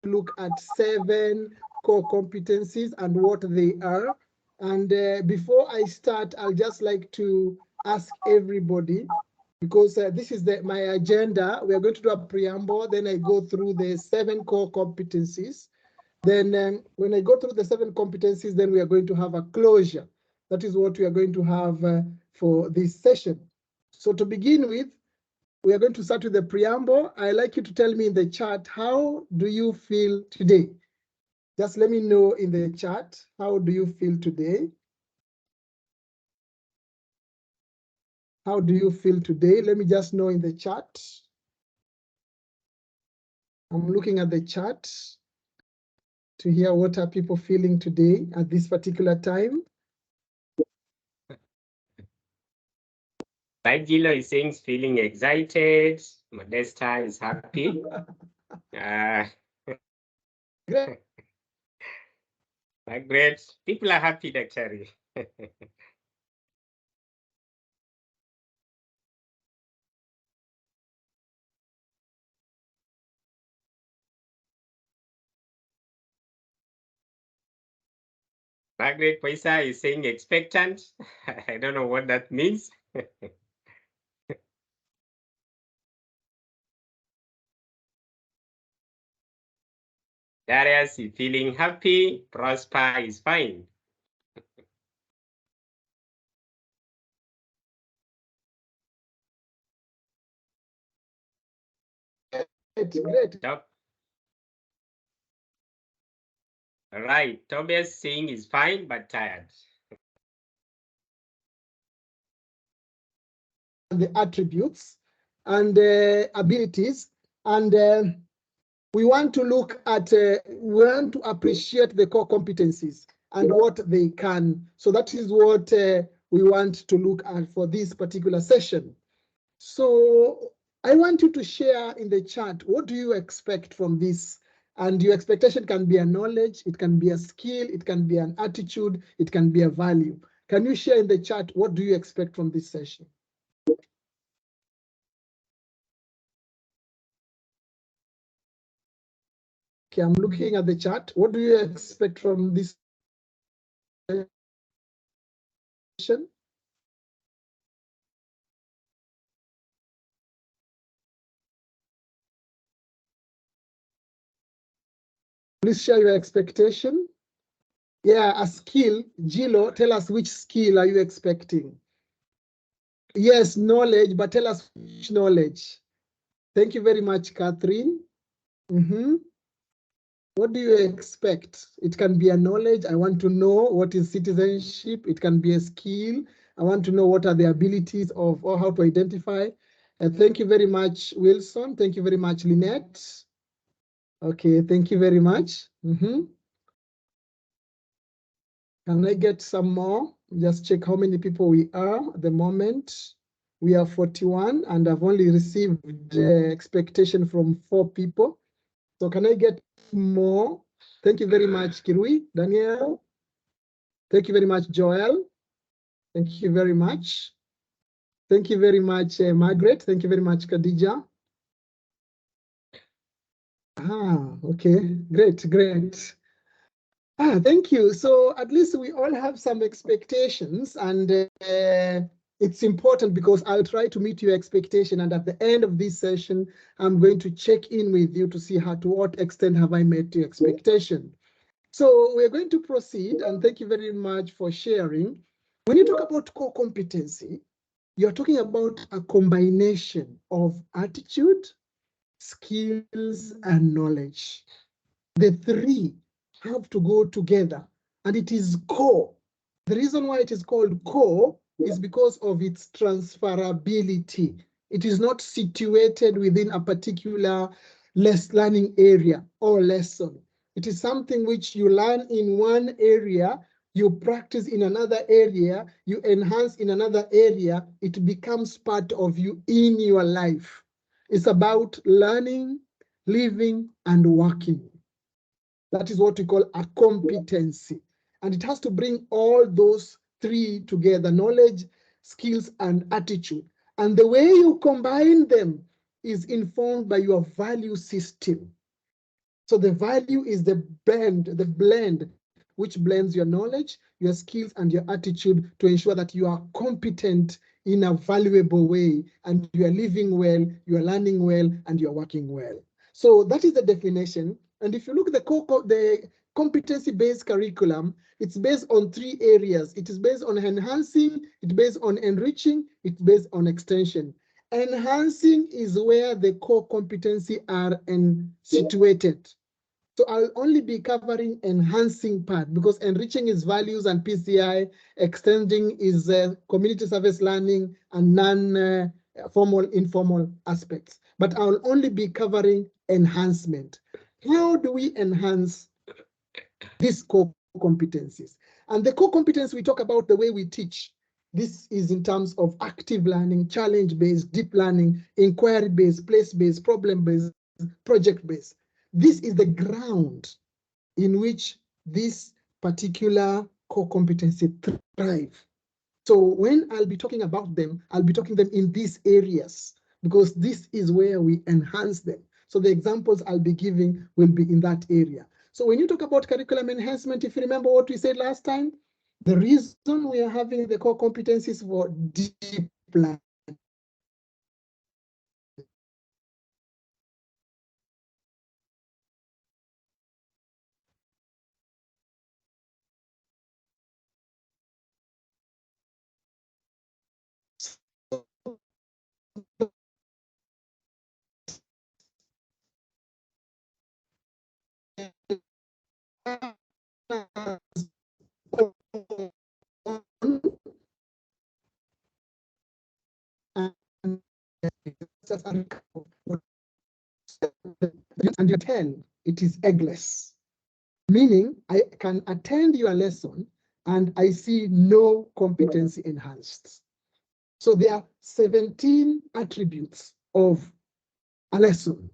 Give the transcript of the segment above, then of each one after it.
look at 7 core competencies and what they are. And before I start, I'll just like to ask everybody, because this is my agenda. We are going to do a preamble, then I go through the 7 core competencies. Then when I go through the 7 competencies, then we are going to have a closure. That is what we are going to have for this session. So to begin with, we are going to start with the preamble. I'd like you to tell me in the chat, how do you feel today? Just let me know in the chat, how do you feel today? How do you feel today? Let me just know in the chat. I'm looking at the chat to hear what are people feeling today at this particular time. Gilo is saying he's feeling excited. Modesta is happy. Great. People are happy, actually. Margaret Paisa is saying expectant. I don't know what that means. Darius is feeling happy. Prosper is fine. Great. Right. Tobias saying is fine but tired. The attributes and abilities, and we want to look at, we want to appreciate the core competencies and what they can. So that is what we want to look at for this particular session. So I want you to share in the chat, what do you expect from this? And your expectation can be a knowledge, it can be a skill, it can be an attitude, it can be a value. Can you share in the chat, what do you expect from this session? Okay, I'm looking at the chat. What do you expect from this session? Please share your expectation. Yeah, a skill. Gilo, tell us which skill are you expecting? Yes, knowledge, but tell us which knowledge. Thank you very much, Catherine. What do you expect? It can be a knowledge. I want to know what is citizenship. It can be a skill. I want to know what are the abilities of, or how to identify. Thank you very much, Wilson. Thank you very much, Lynette. Okay, thank you very much. Can I get some more? Just check how many people we are at the moment. We are 41, and I've only received expectation from 4 people. So can I get more? Thank you very much, Kirui, Daniel. Thank you very much, Joel. Thank you very much. Thank you very much, Margaret. Thank you very much, Khadija. Okay, great. Thank you. So at least we all have some expectations, and it's important because I'll try to meet your expectation. And at the end of this session, I'm going to check in with you to see to what extent have I met your expectation. So we're going to proceed, and thank you very much for sharing. When you talk about core competency, you're talking about a combination of attitude, skills, and knowledge. The 3 have to go together, and it is core. The reason why it is called core is because of its transferability. It is not situated within a particular learning area or lesson. It is something which you learn in one area, you practice in another area, you enhance in another area, it becomes part of you in your life. It's about learning, living, and working. That is what we call a competency. And it has to bring all those 3 together: knowledge, skills, and attitude. And the way you combine them is informed by your value system. So the value is the blend, which blends your knowledge, your skills, and your attitude to ensure that you are competent in a valuable way, and you are living well, you are learning well, and you are working well. So that is the definition. And if you look at the competency-based curriculum, it's based on 3 areas. It is based on enhancing, it's based on enriching, it's based on extension. Enhancing is where the core competency are situated. So I'll only be covering enhancing part, because enriching is values and PCI, extending is community service learning and non-formal, informal aspects. But I'll only be covering enhancement. How do we enhance these core competencies? And the core competence, we talk about the way we teach. This is in terms of active learning, challenge-based, deep learning, inquiry-based, place-based, problem-based, project-based. This is the ground in which this particular core competency thrive. So when I'll be talking about them, I'll be talking them in these areas, because this is where we enhance them. So the examples I'll be giving will be in that area. So when you talk about curriculum enhancement, if you remember what we said last time, the reason we are having the core competencies for deep learning. And you 10, it is eggless, meaning I can attend your lesson and I see no competency enhanced. So there are 17 attributes of a lesson,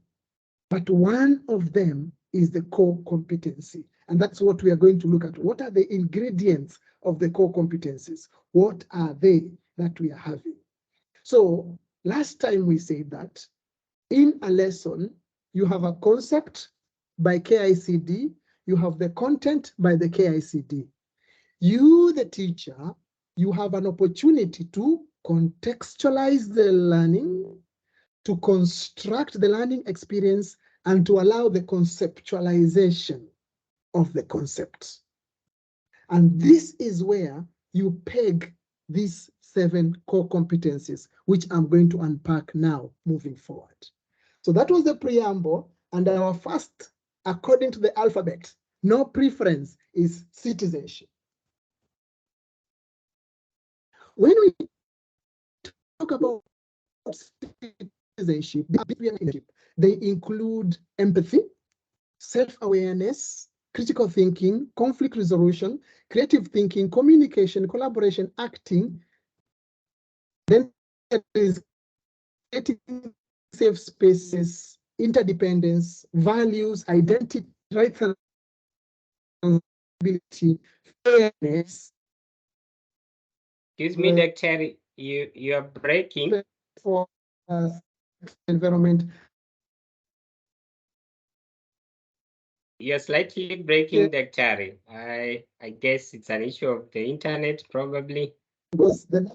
but one of them is the core competency. And that's what we are going to look at. What are the ingredients of the core competencies? What are they that we are having? So last time we said that in a lesson, you have a concept by KICD, you have the content by the KICD. You, the teacher, you have an opportunity to contextualize the learning, to construct the learning experience, and to allow the conceptualization of the concepts. And this is where you peg these 7 core competencies, which I'm going to unpack now moving forward. So that was the preamble, and our first, according to the alphabet, no preference, is citizenship. When we talk about citizenship, they include empathy, self-awareness, critical thinking, conflict resolution, creative thinking, communication, collaboration, acting. Then there is creating safe spaces, interdependence, values, identity, rights and responsibility, fairness. Excuse me, Dr. You are breaking. For environment. You're slightly breaking, Dr. I guess it's an issue of the internet, probably. Because then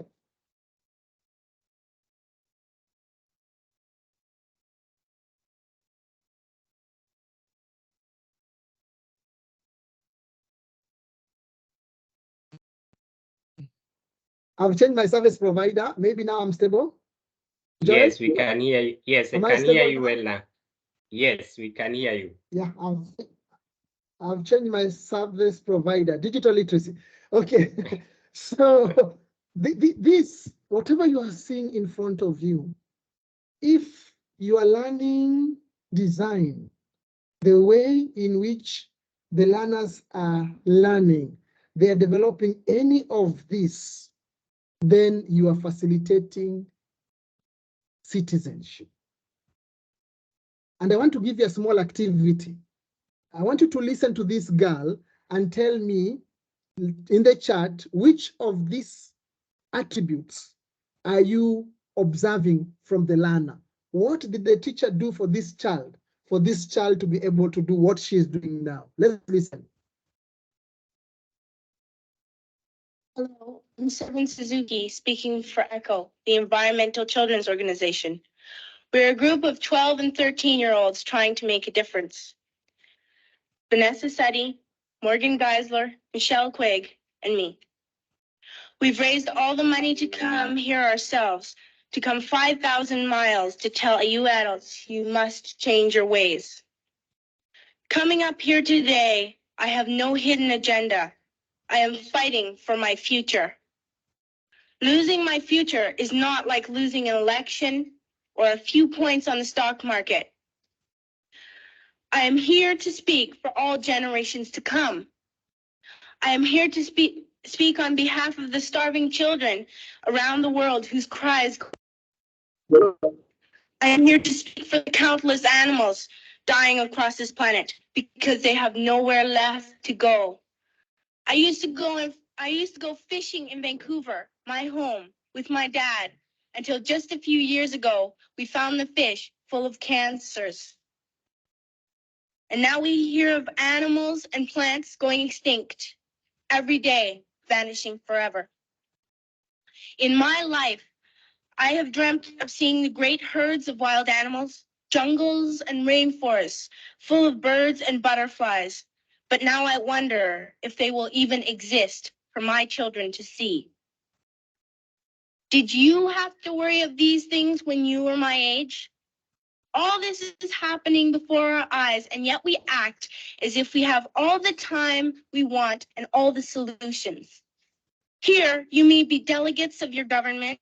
I've changed my service provider. Maybe now I'm stable. Yes, we can hear you. Yes, I can hear you well now. Yes, we can hear you. Yeah, I've changed my service provider, digital literacy. Okay, so this, whatever you are seeing in front of you, if you are learning design, the way in which the learners are learning, they are developing any of this, then you are facilitating citizenship. And I want to give you a small activity. I want you to listen to this girl and tell me in the chat which of these attributes are you observing from the learner. What did the teacher do for this child for this child to be able to do what she is doing now. Let's listen. Hello, I'm Seven Suzuki, speaking for ECHO, the Environmental Children's Organization. We're a group of 12 and 13-year-olds trying to make a difference. Vanessa Setti, Morgan Geisler, Michelle Quigg, and me. We've raised all the money to come here ourselves, to come 5,000 miles to tell you adults you must change your ways. Coming up here today, I have no hidden agenda. I am fighting for my future. Losing my future is not like losing an election or a few points on the stock market. I am here to speak for all generations to come. I am here to speak on behalf of the starving children around the world whose cries. I am here to speak for the countless animals dying across this planet because they have nowhere left to go. I used to go fishing in Vancouver, my home, with my dad, until just a few years ago, we found the fish full of cancers. And now we hear of animals and plants going extinct every day, vanishing forever. In my life, I have dreamt of seeing the great herds of wild animals, jungles and rainforests full of birds and butterflies. But now I wonder if they will even exist for my children to see. Did you have to worry of these things when you were my age? All this is happening before our eyes, and yet we act as if we have all the time we want and all the solutions. Here, you may be delegates of your government,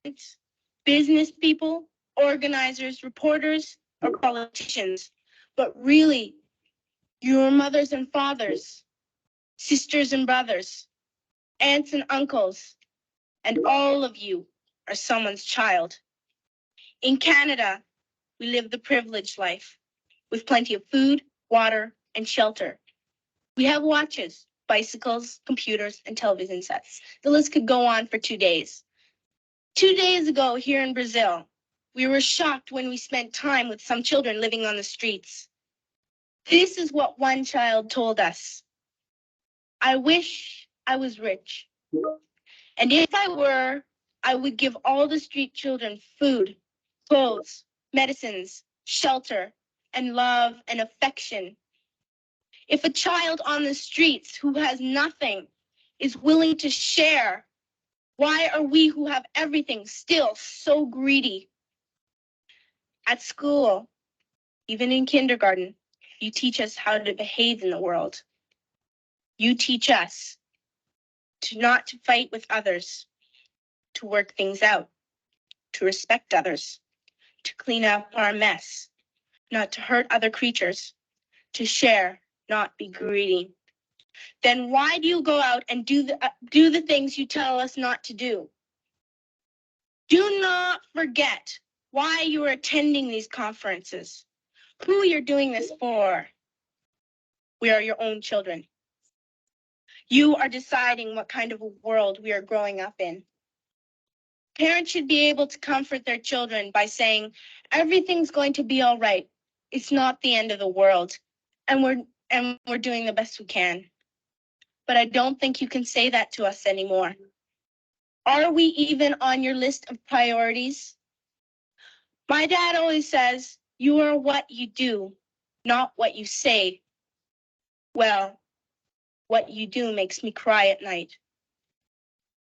business people, organizers, reporters, or politicians, but really, your mothers and fathers, sisters and brothers, aunts and uncles, and all of you are someone's child. In Canada, we live the privileged life with plenty of food, water, and shelter. We have watches, bicycles, computers, and television sets. The list could go on for 2 days. 2 days ago here in Brazil, we were shocked when we spent time with some children living on the streets. This is what one child told us. I wish I was rich. And if I were, I would give all the street children food, clothes, medicines, shelter, and love and affection. If a child on the streets who has nothing is willing to share, why are we who have everything still so greedy? At school, even in kindergarten, you teach us how to behave in the world. You teach us to not to fight with others, to work things out, to respect others, to clean up our mess, not to hurt other creatures, to share, not be greedy. Then why do you go out and do the things you tell us not to do? Do not forget why you are attending these conferences, who you're doing this for. We are your own children. You are deciding what kind of a world we are growing up in. Parents should be able to comfort their children by saying, everything's going to be all right. It's not the end of the world. And we're doing the best we can. But I don't think you can say that to us anymore. Are we even on your list of priorities? My dad always says, you are what you do, not what you say. Well, what you do makes me cry at night.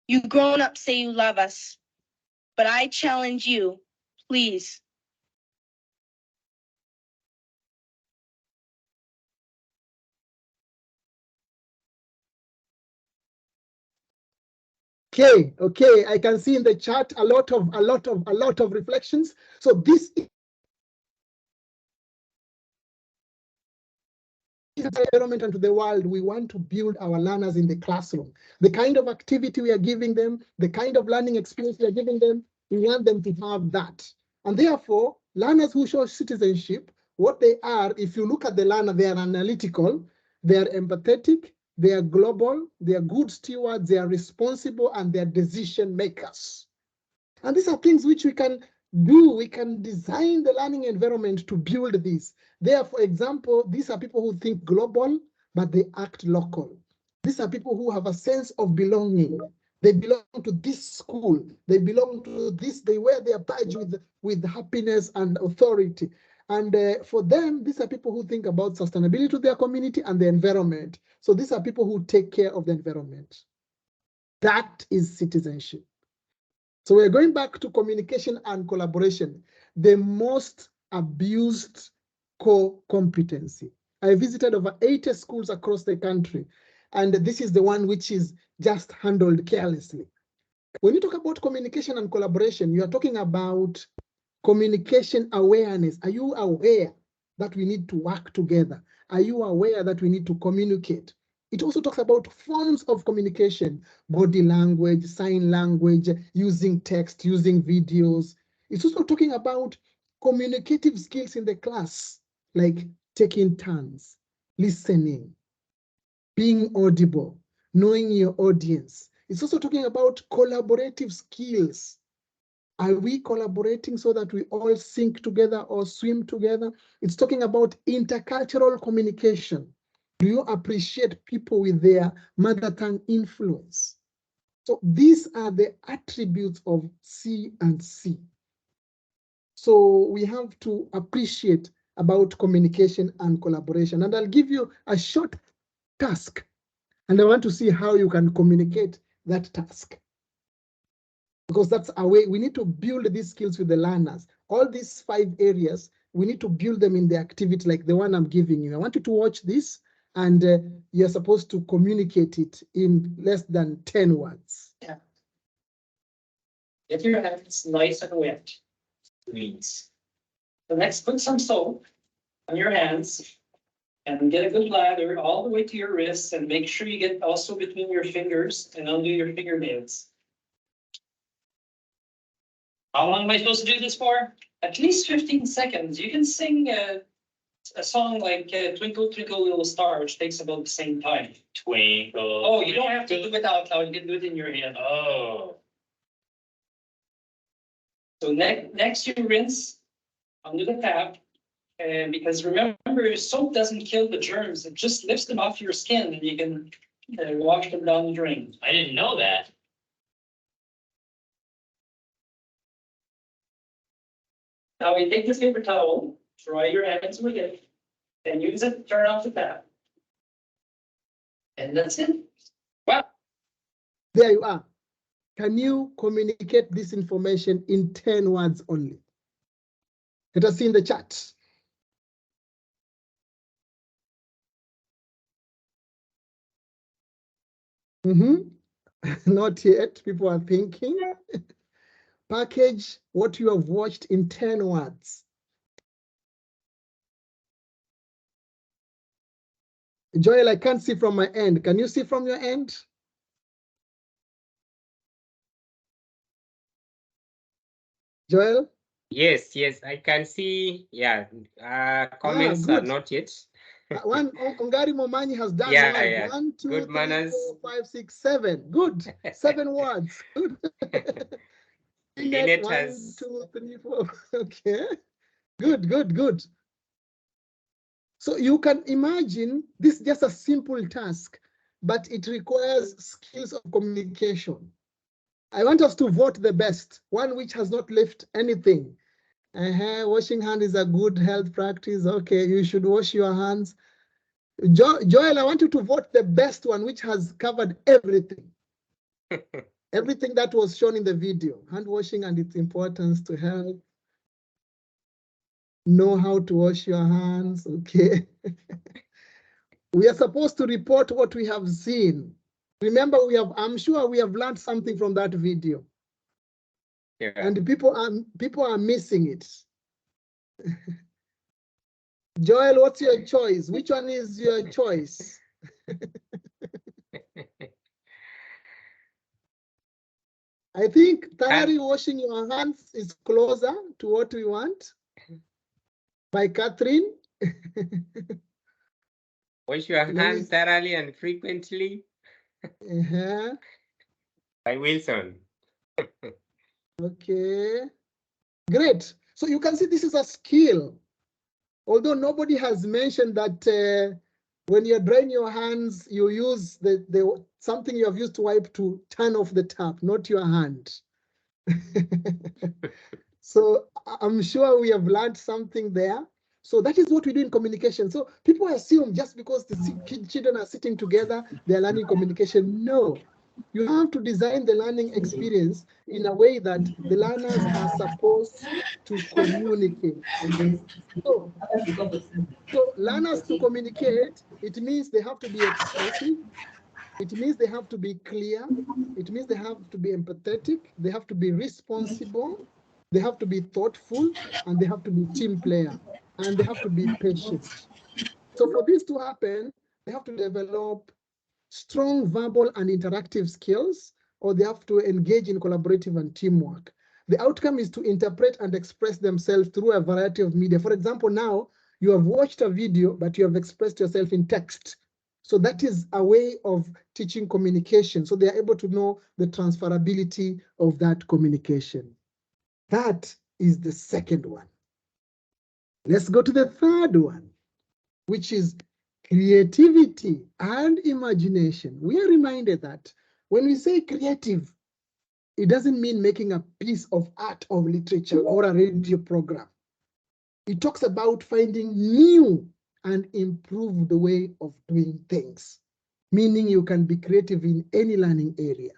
You grown-ups say you love us, but I challenge you, please. Okay, I can see in the chat a lot of reflections. So this environment and to the world we want to build our learners in the classroom. The kind of activity we are giving them, the kind of learning experience we are giving them, we want them to have that. And therefore, learners who show citizenship, what they are, if you look at the learner, they are analytical, they are empathetic, they are global, they are good stewards, they are responsible, and they are decision makers. And these are things which we can do, we can design the learning environment to build this. There, for example, these are people who think global, but they act local. These are people who have a sense of belonging. They belong to this school. They belong to this. They wear their badge with happiness and authority. And for them, these are people who think about sustainability to their community and the environment. So these are people who take care of the environment. That is citizenship. So we're going back to communication and collaboration, the most abused core competency. I visited over 80 schools across the country, and this is the one which is just handled carelessly. When you talk about communication and collaboration, you are talking about communication awareness. Are you aware that we need to work together? Are you aware that we need to communicate? It also talks about forms of communication, body language, sign language, using text, using videos. It's also talking about communicative skills in the class, like taking turns, listening, being audible, knowing your audience. It's also talking about collaborative skills. Are we collaborating so that we all sink together or swim together? It's talking about intercultural communication. Do you appreciate people with their mother tongue influence? So these are the attributes of C and C. So we have to appreciate about communication and collaboration. And I'll give you a short task, and I want to see how you can communicate that task. Because that's a way we need to build these skills with the learners. All these 5 areas, we need to build them in the activity like the one I'm giving you. I want you to watch this, and you're supposed to communicate it in less than 10 words. Yeah. Get your hands nice and wet, please. So next, put some soap on your hands and get a good lather all the way to your wrists, and make sure you get also between your fingers and undo your fingernails. How long am I supposed to do this for? At least 15 seconds. You can sing a song like Twinkle, Twinkle, Little Star, which takes about the same time. Twinkle. Oh, you don't have to do it out loud. You can do it in your head. Oh. So next you rinse under the tap. And because remember, soap doesn't kill the germs. It just lifts them off your skin, and you can wash them down the drain. I didn't know that. Now you take this paper towel, dry your hands with it, and use it to turn off the tap. And that's it. Wow. There you are. Can you communicate this information in 10 words only? Let us see in the chat. Not yet. People are thinking. Package what you have watched in 10 words. Joel, I can't see from my end. Can you see from your end? Joel? Yes, I can see. Yeah, comments are not yet. One Ongari Momanyi has done Yeah, one. yeah. 1, 2, Good 3, manners. 4, 5, 6, 7. Good. 7 words. Good. Linet 1, has 2, 3, 4. Okay. Good. So you can imagine this is just a simple task, but it requires skills of communication. I want us to vote the best, one which has not left anything. Washing hands is a good health practice. Okay, you should wash your hands. Joel, I want you to vote the best one, which has covered everything. Everything that was shown in the video. Hand washing and its importance to health. Know how to wash your hands, okay. We are supposed to report what we have seen. Remember, I'm sure we have learned something from that video. Yeah. And people are missing it. Joel, what's your choice? Which one is your choice? I think thoroughly washing your hands is closer to what we want. By Catherine. Wash your hands thoroughly and frequently. By Wilson. Okay. Great. So you can see this is a skill. Although nobody has mentioned that when you're drying your hands, you use the something you have used to wipe to turn off the tap, not your hand. So I'm sure we have learned something there. So that is what we do in communication. So people assume just because the children are sitting together, they're learning communication. No, you have to design the learning experience in a way that the learners are supposed to communicate. So learners to communicate, it means they have to be expressive. It means they have to be clear. It means they have to be empathetic. They have to be responsible. They have to be thoughtful, and they have to be team player, and they have to be patient. So for this to happen, they have to develop strong verbal and interactive skills, or they have to engage in collaborative and teamwork. The outcome is to interpret and express themselves through a variety of media. For example, now you have watched a video, but you have expressed yourself in text. So that is a way of teaching communication. So they are able to know the transferability of that communication. That is the second one. Let's go to the third one, which is creativity and imagination. We are reminded that when we say creative, it doesn't mean making a piece of art or literature or a radio program. It talks about finding new and improved way of doing things, meaning you can be creative in any learning area.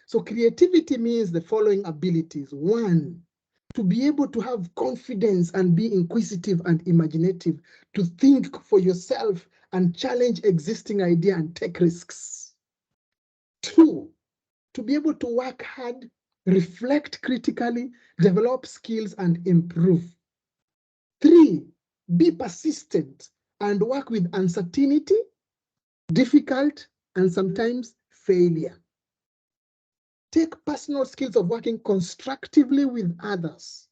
So creativity means the following abilities. One, to be able to have confidence and be inquisitive and imaginative, to think for yourself and challenge existing idea and take risks. Two, to be able to work hard, reflect critically, develop skills and improve. Three, be persistent and work with uncertainty, difficult, and sometimes failure. Take personal skills of working constructively with others,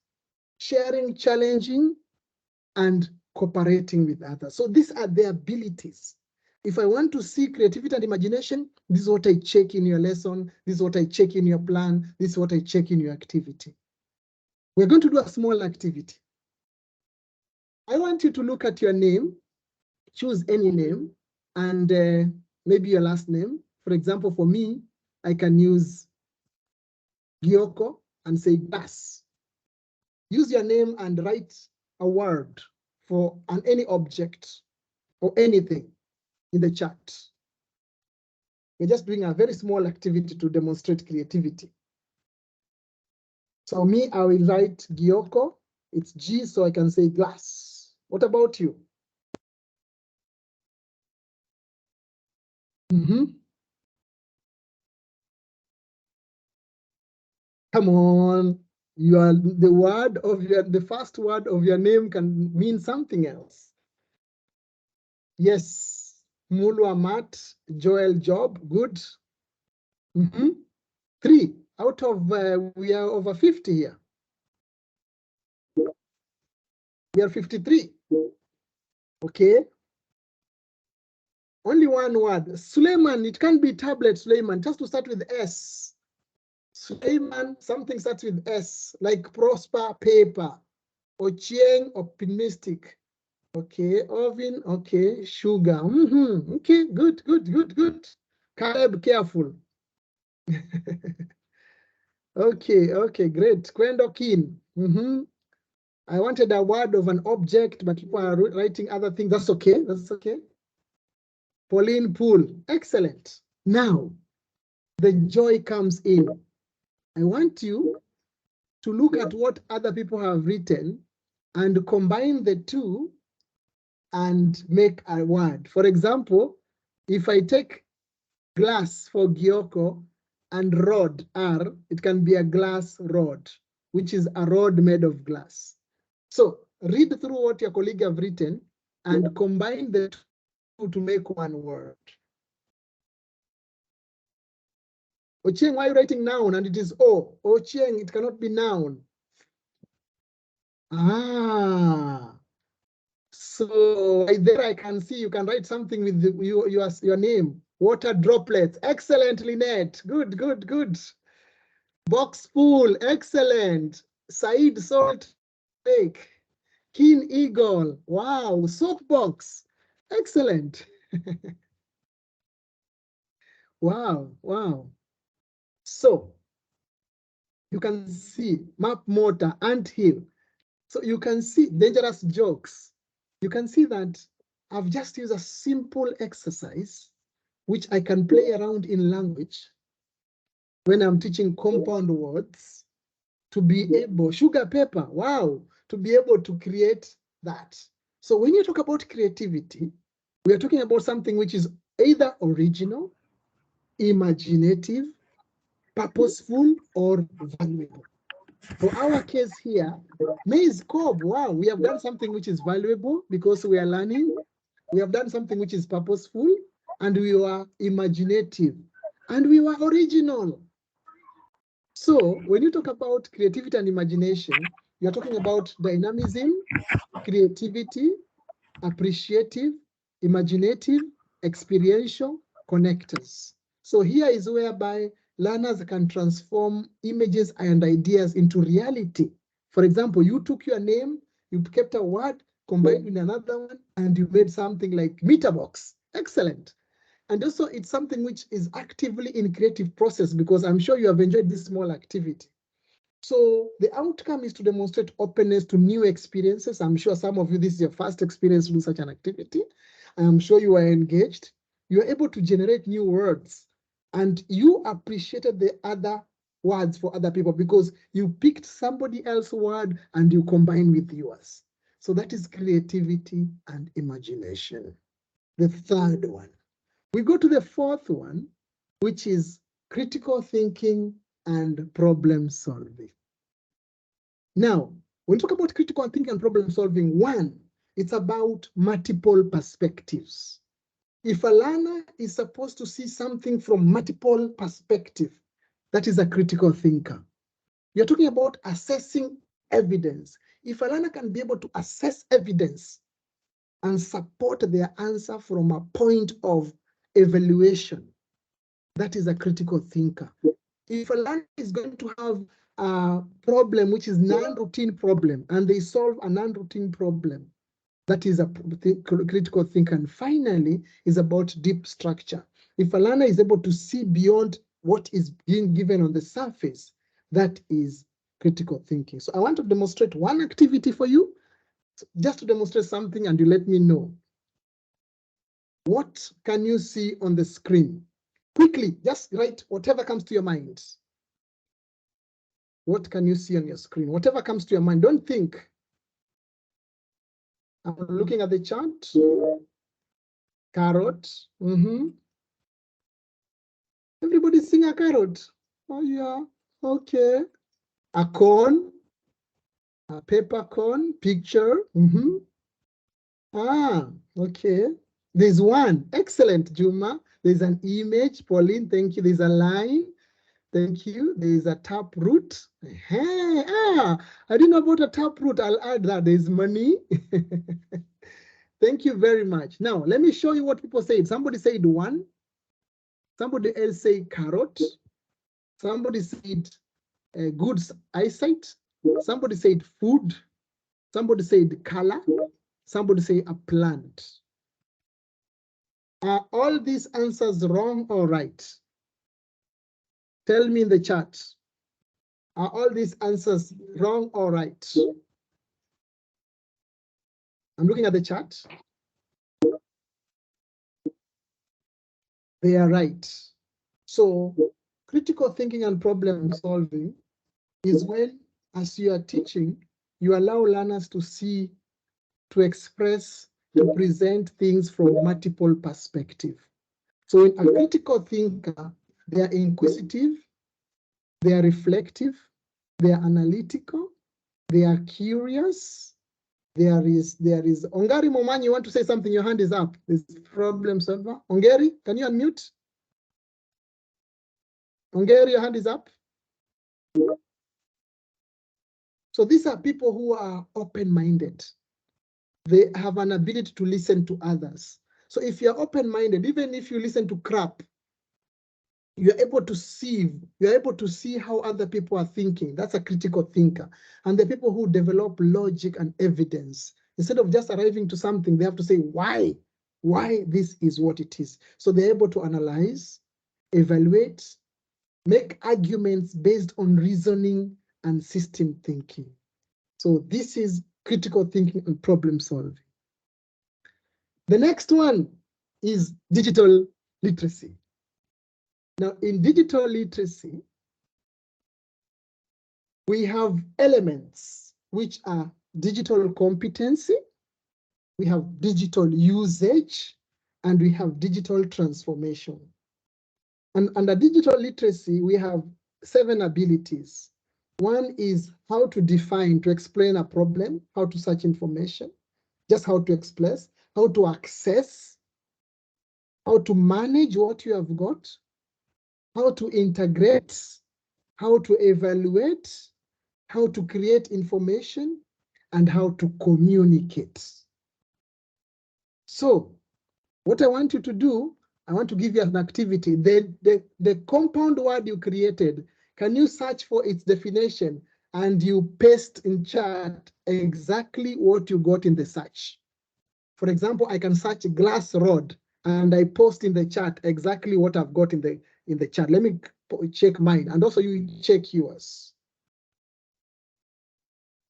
sharing, challenging, and cooperating with others. So these are the abilities. If I want to see creativity and imagination, this is what I check in your lesson. This is what I check in your plan. This is what I check in your activity. We're going to do a small activity. I want you to look at your name, choose any name, and maybe your last name. For example, for me, I can use Wagioko and say glass. Use your name and write a word for any object or anything in the chat. We're just doing a very small activity to demonstrate creativity. So me, I will write Wagioko. It's G, so I can say glass. What about you? Come on. The first word of your name can mean something else. Yes. Mulu Amat, Joel Job, good. 3 out of, we are over 50 here. We are 53. Okay. Only one word. Suleiman, it can be tablet, Suleiman, just to start with S. Suleiman, something starts with S, like prosper, paper. Ochieng, optimistic. Okay, Ovin, okay, sugar. Okay, good. Caleb, careful. Okay, great. Kwendo Kin. I wanted a word of an object, but people are writing other things. That's okay. Pauline Pool. Excellent. Now, the joy comes in. I want you to look at what other people have written and combine the two and make a word. For example, if I take glass for Wagioko and rod, R, it can be a glass rod, which is a rod made of glass. So read through what your colleague have written and combine the two to make one word. Ochieng, why are you writing noun and it is O? Ochieng, it cannot be noun. So there I can see you can write something with your name. Water droplets. Excellent, Lynette. Good. Box pool. Excellent. Said Salt Lake, Keen Eagle, wow, Soapbox, excellent. Wow, wow. So you can see Map Motor, Ant Hill. So you can see Dangerous Jokes. You can see that I've just used a simple exercise which I can play around in language when I'm teaching compound words to be able, sugar paper, wow, to be able to create that. So when you talk about creativity, we are talking about something which is either original, imaginative, purposeful, or valuable. For our case here, Maize Cob, wow, we have done something which is valuable because we are learning. We have done something which is purposeful, and we were imaginative, and we were original. So when you talk about creativity and imagination, you're talking about dynamism, creativity, appreciative, imaginative, experiential, connectors. So here is whereby learners can transform images and ideas into reality. For example, you took your name, you kept a word, combined with another one, and you made something like meter box. Excellent. And also it's something which is actively in creative process, because I'm sure you have enjoyed this small activity. So the outcome is to demonstrate openness to new experiences. I'm sure some of you, this is your first experience to do such an activity. I'm sure you are engaged. You are able to generate new words, and you appreciated the other words for other people because you picked somebody else's word and you combine with yours. So that is creativity and imagination. The third one. We go to the fourth one, which is critical thinking and problem solving. Now, when we talk about critical thinking and problem solving, one, it's about multiple perspectives. If a learner is supposed to see something from multiple perspectives, that is a critical thinker. You're talking about assessing evidence. If a learner can be able to assess evidence and support their answer from a point of evaluation, that is a critical thinker. If a learner is going to have a problem which is non-routine problem and they solve a non-routine problem, that is a critical thinker. And finally, is about deep structure. If a learner is able to see beyond what is being given on the surface, that is critical thinking. So I want to demonstrate one activity for you, just to demonstrate something, and you let me know. What can you see on the screen? Quickly, just write whatever comes to your mind. What can you see on your screen? Whatever comes to your mind, don't think. I'm looking at the chart. Carrot. Everybody's seeing a carrot. Oh yeah, okay. A corn, a peppercorn, picture. Ah, okay. There's one. Excellent, Juma. There's an image. Pauline, thank you. There's a line. Thank you. There is a tap root. Hey, I didn't know about a tap root. I'll add that. There's money. Thank you very much. Now, let me show you what people said. Somebody said one. Somebody else said carrot. Somebody said good eyesight. Somebody said food. Somebody said color. Somebody said a plant. Are all these answers wrong or right? Tell me in the chat. Are all these answers wrong or right? I'm looking at the chat. They are right. So critical thinking and problem solving is when, as you are teaching, you allow learners to see, to express, to present things from multiple perspectives. So in a critical thinker, they are inquisitive, they are reflective, they are analytical, they are curious. There is Ongari Moman, you want to say something? Your hand is up. There's problem solver. Ongari, can you unmute? Ongari, your hand is up. So these are people who are open-minded. They have an ability to listen to others. So if you're open-minded, even if you listen to crap, you're able to see how other people are thinking. That's a critical thinker. And the people who develop logic and evidence, instead of just arriving to something, they have to say why this is what it is. So they're able to analyze, evaluate, make arguments based on reasoning and system thinking. So this is critical thinking and problem solving. The next one is digital literacy. Now, in digital literacy, we have elements which are digital competency, we have digital usage, and we have digital transformation. And under digital literacy, we have 7 abilities. One is how to define, to explain a problem, how to search information, just how to express, how to access, how to manage what you have got, how to integrate, how to evaluate, how to create information, and how to communicate. So what I want you to do, I want to give you an activity. The compound word you created, can you search for its definition and you paste in chat exactly what you got in the search? For example, I can search glass rod and I post in the chat exactly what I've got in the chat. Let me check mine, and also you check yours.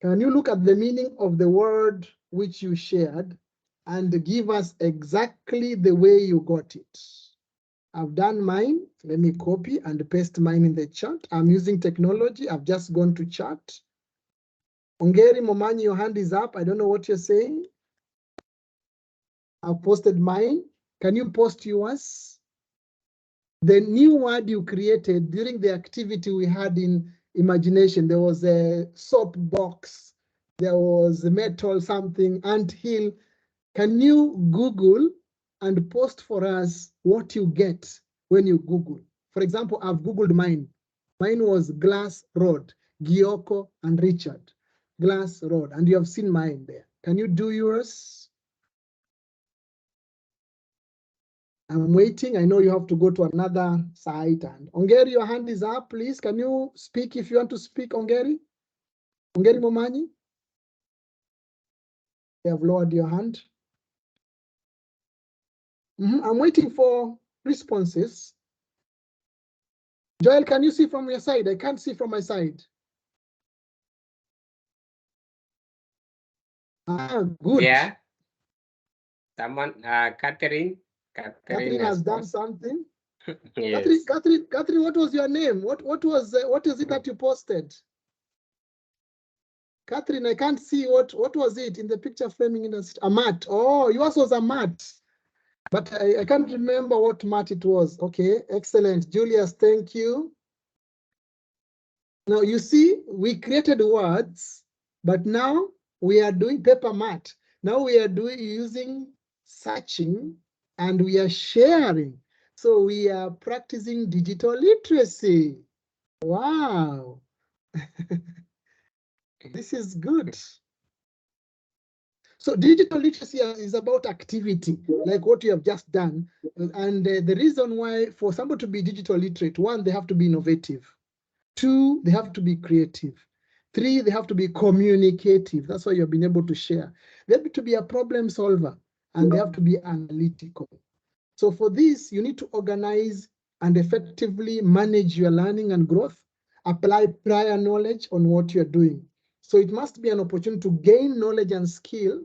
Can you look at the meaning of the word which you shared and give us exactly the way you got it? I've done mine. Let me copy and paste mine in the chat. I'm using technology. I've just gone to chat. Ongeri Momanyi, your hand is up. I don't know what you're saying. I've posted mine. Can you post yours? The new word you created during the activity we had in imagination, there was a soap box, there was a metal something, anthill. Can you Google and post for us what you get when you Google? For example, I've Googled mine. Mine was glass rod, Gioko and Richard. Glass rod, and you have seen mine there. Can you do yours? I'm waiting. I know you have to go to another site. And Ongeri, your hand is up, please. Can you speak if you want to speak, Ongeri? Ongeri Momanyi? You have lowered your hand. I'm waiting for responses. Joel, can you see from your side? I can't see from my side. Ah, good. Yeah. Someone, Catherine Has done something. Yes. Catherine, what was your name? What is it that you posted? Catherine, I can't see what was it in the picture framing industry? A mat. Oh, yours was a mat. But I can't remember what mat it was. Okay, excellent. Julius, thank you. Now you see, we created words, but now we are doing paper mat. Now we are using searching and we are sharing. So we are practicing digital literacy. Wow. This is good. So digital literacy is about activity, like what you have just done. And the reason why for somebody to be digital literate, 1, they have to be innovative. 2, they have to be creative. 3, they have to be communicative. That's why you've been able to share. They have to be a problem solver, and they have to be analytical. So for this, you need to organize and effectively manage your learning and growth, apply prior knowledge on what you're doing. So it must be an opportunity to gain knowledge and skill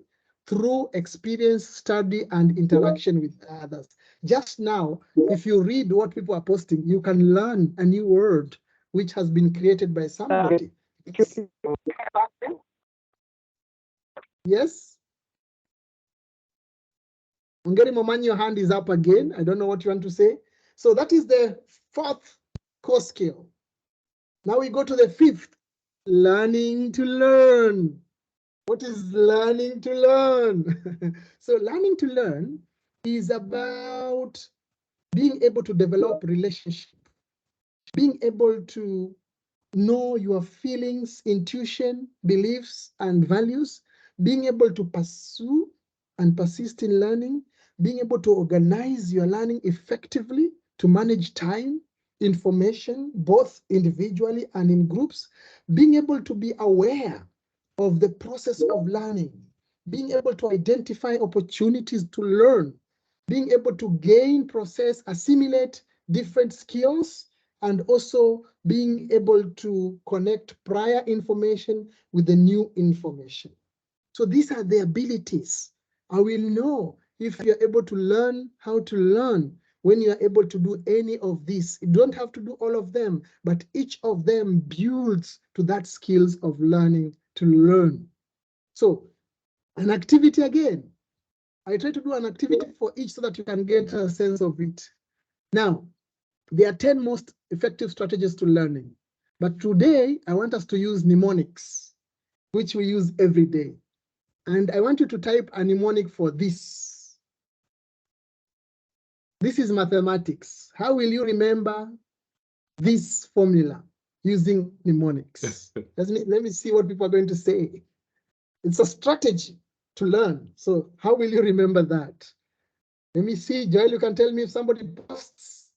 through experience, study, and interaction with others. Just now, if you read what people are posting, you can learn a new word which has been created by somebody. Yes? Ongeri Momanyi, your hand is up again. I don't know what you want to say. So that is the 4th core skill. Now we go to the 5th, learning to learn. What is learning to learn? So learning to learn is about being able to develop relationship, being able to know your feelings, intuition, beliefs, and values, being able to pursue and persist in learning, being able to organize your learning effectively, to manage time, information, both individually and in groups, being able to be aware of the process of learning, being able to identify opportunities to learn, being able to gain, process, assimilate different skills, and also being able to connect prior information with the new information. So these are the abilities. I will know if you're able to learn how to learn when you're able to do any of these. You don't have to do all of them, but each of them builds to that skills of learning to learn. So an activity again, I try to do an activity for each so that you can get a sense of it. Now, there are 10 most effective strategies to learning. But today, I want us to use mnemonics, which we use every day. And I want you to type a mnemonic for this. This is mathematics. How will you remember this formula using mnemonics? Let me see what people are going to say. It's a strategy to learn. So how will you remember that? Let me see, Joel, you can tell me if somebody posts.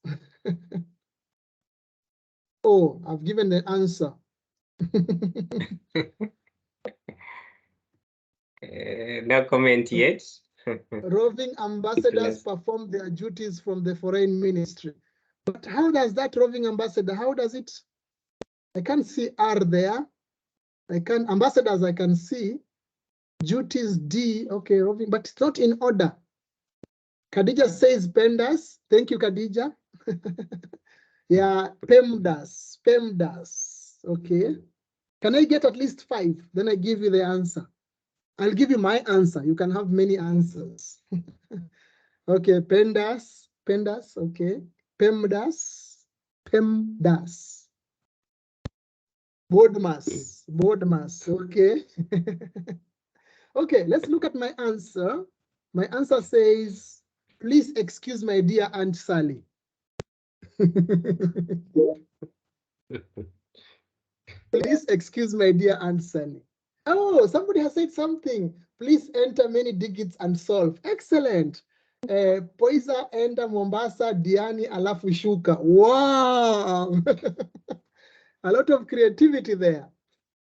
Oh, I've given the answer. No comment yet. Roving ambassadors perform their duties from the foreign ministry. But how does that roving ambassador, how does it? I can't see R there. Ambassadors I can see. Duties D, okay, roving, but it's not in order. Khadija says PEMDAS. Thank you, Khadija. Yeah, PEMDAS. Okay. Can I get at least 5? Then I give you the answer. I'll give you my answer. You can have many answers. Okay, PEMDAS, okay. PEMDAS. Boardmas, okay. Okay, let's look at my answer. My answer says, please excuse my dear Aunt Sally. Please excuse my dear Aunt Sally. Oh, somebody has said something. Please enter many digits and solve. Excellent. Poisa, enter Mombasa, Diani, alafu shuka. Wow. A lot of creativity there.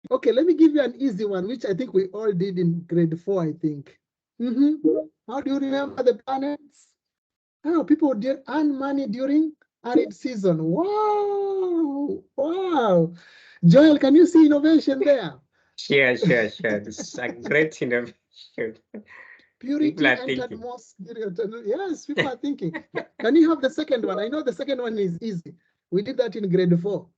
Okay, let me give you an easy one, which I think we all did in grade 4, I think. How do you remember the planets? Oh, people did earn money during arid season. Wow. Joel, can you see innovation there? Sure. It's a great innovation. Purity entered most. Yes, people are thinking. Can you have the second one? I know the second one is easy. We did that in grade 4.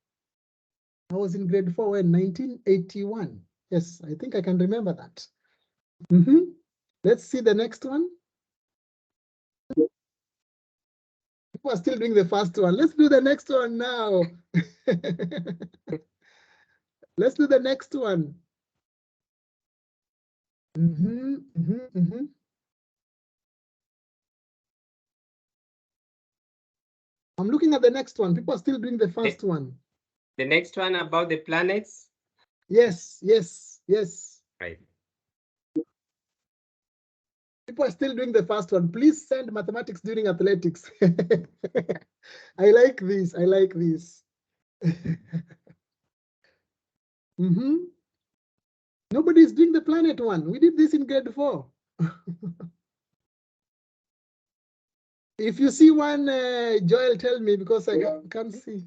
I was in grade 4 when 1981. Yes, I think I can remember that. Let's see the next one. People are still doing the first one. Let's do the next one now. Let's do the next one. I'm looking at the next one. People are still doing the first one. The next one about the planets? Yes. Right. People are still doing the first one. Please send mathematics during athletics. I like this. Nobody's doing the planet one. We did this in grade 4. If you see one, Joel, tell me, because I can't see.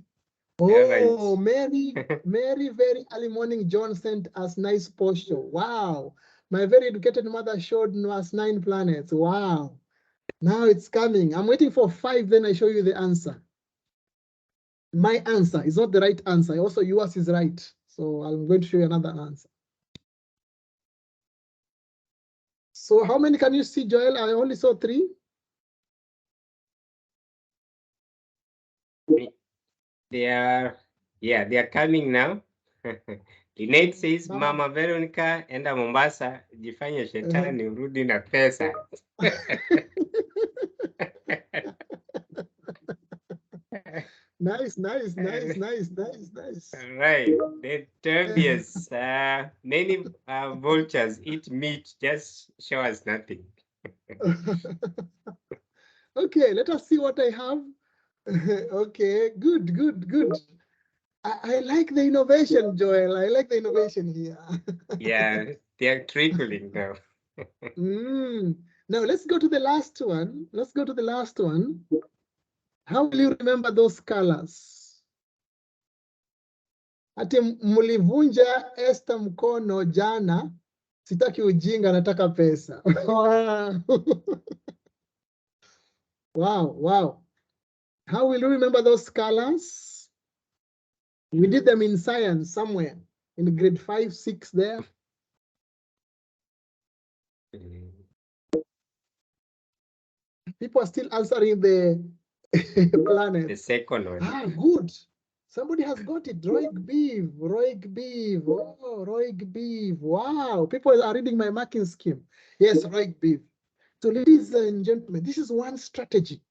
Oh, Mary, very early morning, John sent us nice posture. Wow. My very educated mother showed us 9 planets. Wow. Now it's coming. I'm waiting for 5, then I show you the answer. My answer is not the right answer. Also, yours is right. So I'm going to show you another answer. So how many can you see, Joel? I only saw 3. They are coming now. Lynette says, Mama Veronica, enda Mombasa, jifanye shetani, urudi na pesa. Nice. Right. The dubious. Many vultures eat meat, just show us nothing. Okay, let us see what I have. Okay, good, good, good. I like the innovation, Joel. I like the innovation here. Yeah, they're trickling now. Now let's go to the last one. Let's go to the last one. How will you remember those colors? Ati mulivunja Esther mkono jana, sitaki ujinga, nataka pesa. Wow, wow. How will you remember those colors? We did them in science somewhere in grade 5, 6 there. People are still answering the planet. The second one. Ah, good. Somebody has got it. Roig Beef, Roig Beef. Oh, Roig Beef. Wow. People are reading my marking scheme. Yes, Roig Beef. So, ladies and gentlemen, this is one strategy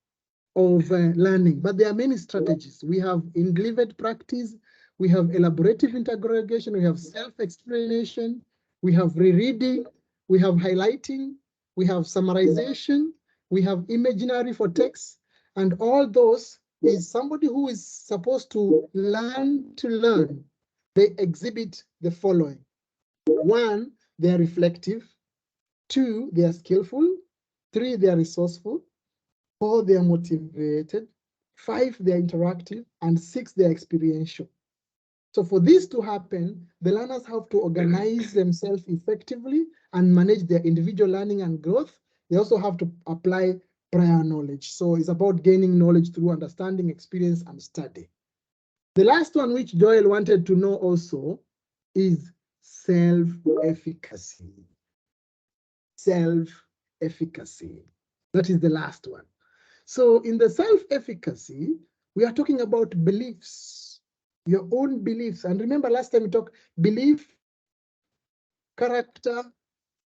of learning, but there are many strategies. We have in-lived practice, we have elaborative interrogation, we have self-explanation, we have rereading, we have highlighting, we have summarization, we have imaginary for text, and all those is somebody who is supposed to learn to learn. They exhibit the following. 1, they are reflective. 2, they are skillful. 3, they are resourceful. 4, they are motivated. 5, they are interactive. And 6, they are experiential. So for this to happen, the learners have to organize themselves effectively and manage their individual learning and growth. They also have to apply prior knowledge. So it's about gaining knowledge through understanding, experience, and study. The last one, which Joel wanted to know also, is self-efficacy. Self-efficacy. That is the last one. So in the self-efficacy, we are talking about beliefs, your own beliefs. And remember last time we talked belief, character,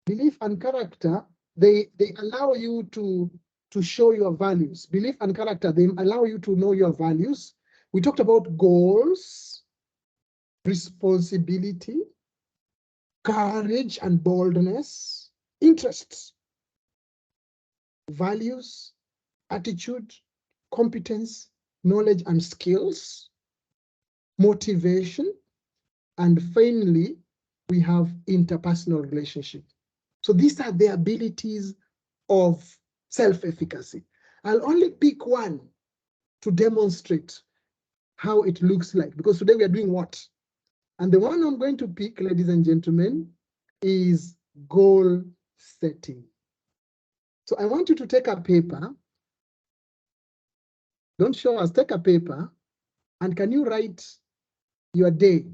belief and character, they allow you to show your values. Belief and character, they allow you to know your values. We talked about goals, responsibility, courage and boldness, interests, values, attitude, competence, knowledge and skills, motivation, and finally, we have interpersonal relationship. So these are the abilities of self-efficacy. I'll only pick one to demonstrate how it looks like, because today we are doing what? And the one I'm going to pick, ladies and gentlemen, is goal setting. So I want you to take a paper. Don't show us, take a paper, and can you write your day,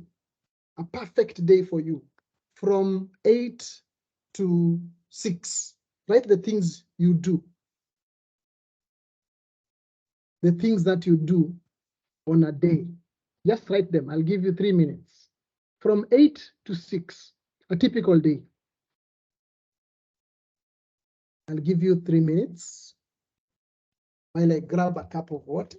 a perfect day for you, from 8 to 6. Write the things you do. The things that you do on a day. Just write them. I'll give you 3 minutes. From 8 to 6, a typical day. I'll give you 3 minutes while I grab a cup of water.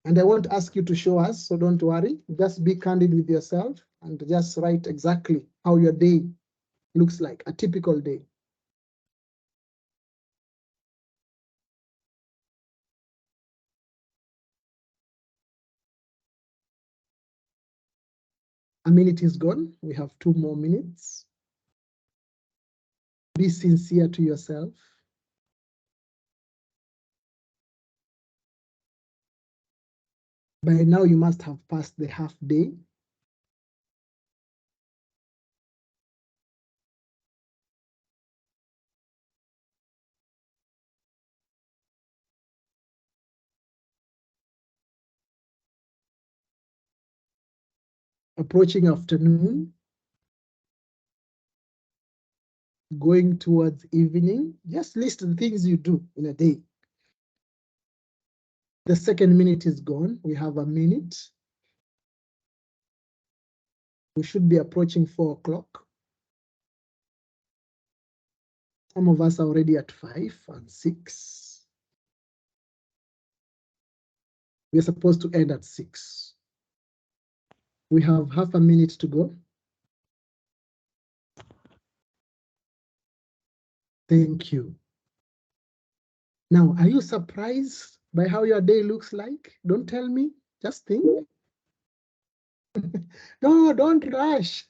And I won't ask you to show us, so don't worry. Just be candid with yourself and just write exactly how your day looks like, a typical day. A minute is gone. We have 2 more minutes. Be sincere to yourself. By now, you must have passed the half day. Approaching afternoon, going towards evening. Just list the things you do in a day. The second minute is gone. We have a minute. We should be approaching 4 o'clock. Some of us are already at 5 and 6. We're supposed to end at 6. We have half a minute to go. Thank you. Now, are you surprised by how your day looks like? Don't tell me, just think. No, don't rush.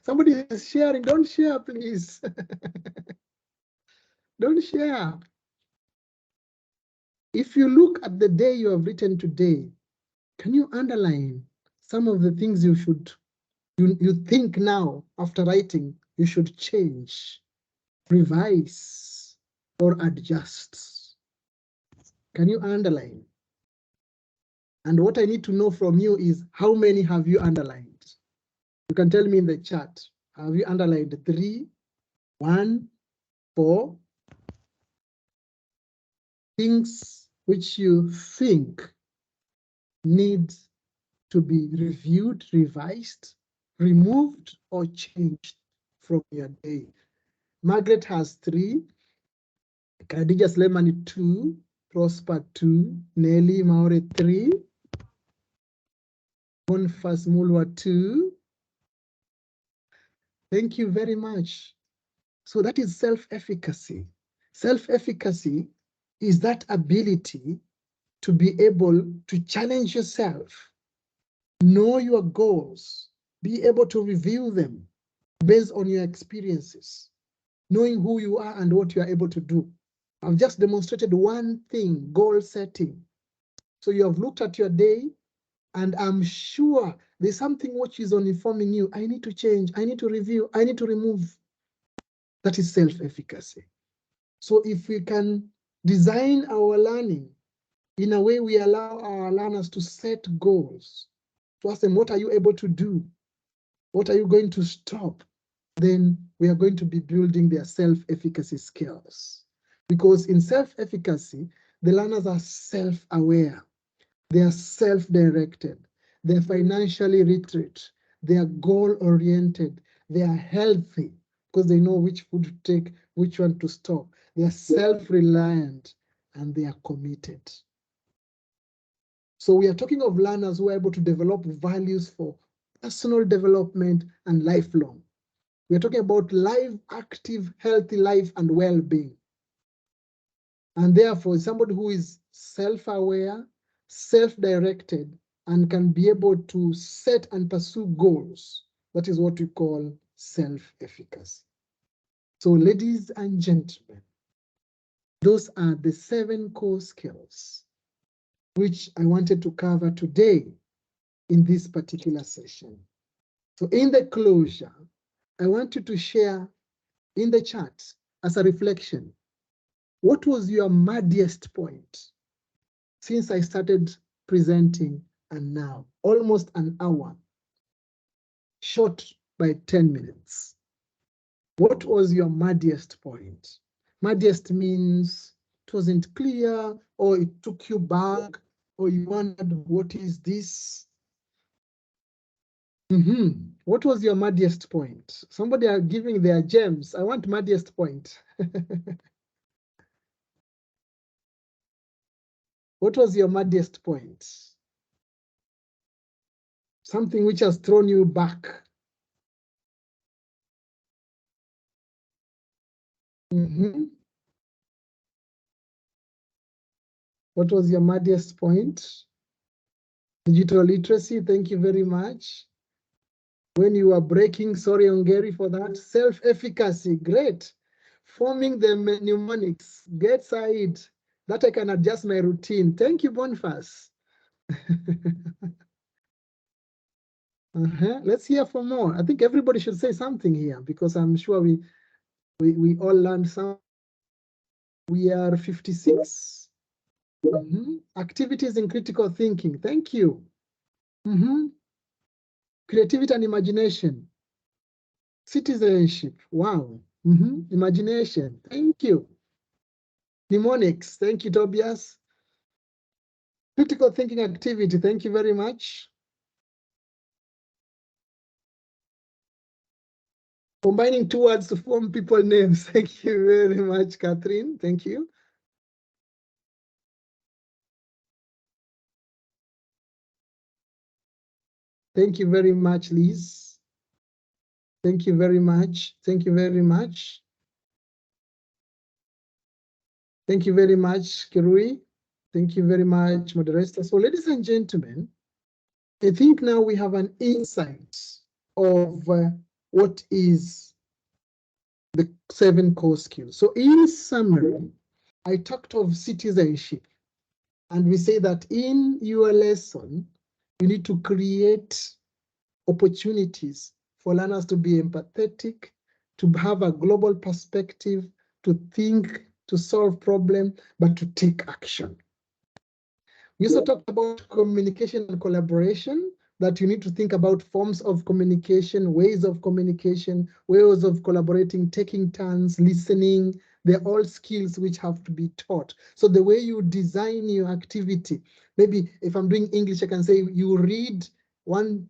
Somebody is sharing. Don't share, please. Don't share. If you look at the day you have written today, can you underline some of the things you think now after writing you should change, revise, or adjust? Can you underline? And what I need to know from you is how many have you underlined? You can tell me in the chat. Have you underlined 3, 1, 4? Things which you think need to be reviewed, revised, removed, or changed from your day. Margaret has 3, Khadija Slemani 2, Prosper 2, Nelly Maure 3, Bonfas Mulwa 2. Thank you very much. So that is self-efficacy. Self-efficacy is that ability to be able to challenge yourself, know your goals, be able to review them based on your experiences, knowing who you are and what you are able to do. I've just demonstrated one thing, goal setting. So you have looked at your day, and I'm sure there's something which is on informing you. I need to change, I need to review, I need to remove. That is self-efficacy. So if we can design our learning in a way we allow our learners to set goals, to ask them, what are you able to do? What are you going to stop? Then we are going to be building their self-efficacy skills. Because in self-efficacy, the learners are self-aware, they are self-directed, they're financially literate, they are goal-oriented, they are healthy because they know which food to take, which one to stop. They are self-reliant and they are committed. So we are talking of learners who are able to develop values for personal development and lifelong. We're talking about live, active, healthy life and well-being. And therefore, somebody who is self-aware, self-directed, and can be able to set and pursue goals. That is what we call self-efficacy. So ladies and gentlemen, those are the 7 core skills which I wanted to cover today in this particular session. So in the closure, I want you to share in the chat as a reflection, what was your muddiest point since I started presenting and now? Almost an hour, short by 10 minutes. What was your muddiest point? Muddiest means it wasn't clear, or it took you back, or you wondered, what is this? What was your muddiest point? Somebody are giving their gems. I want muddiest point. What was your muddiest point? Something which has thrown you back. What was your muddiest point? Digital literacy, thank you very much. When you are breaking, sorry, Ongeri, for that. Self-efficacy, great. Forming the mnemonics, get side. That I can adjust my routine. Thank you, Boniface. Let's hear for more. I think everybody should say something here because I'm sure we all learned some. We are 56. Activities in critical thinking. Thank you. Creativity and imagination. Citizenship. Wow. Imagination. Thank you. Mnemonics. Thank you, Tobias. Critical thinking activity. Thank you very much. Combining 2 words to form people names. Thank you very much, Catherine. Thank you. Thank you very much, Liz. Thank you very much. Thank you very much. Thank you very much, Kirui. Thank you very much, moderator. So ladies and gentlemen, I think now we have an insight of what is the 7 core skills. So in summary, I talked of citizenship, and we say that in your lesson, you need to create opportunities for learners to be empathetic, to have a global perspective, to think, to solve problems, but to take action. We also talked about communication and collaboration, that you need to think about forms of communication, ways of communication, ways of collaborating, taking turns, listening. They're all skills which have to be taught. So the way you design your activity, maybe if I'm doing English, I can say you read one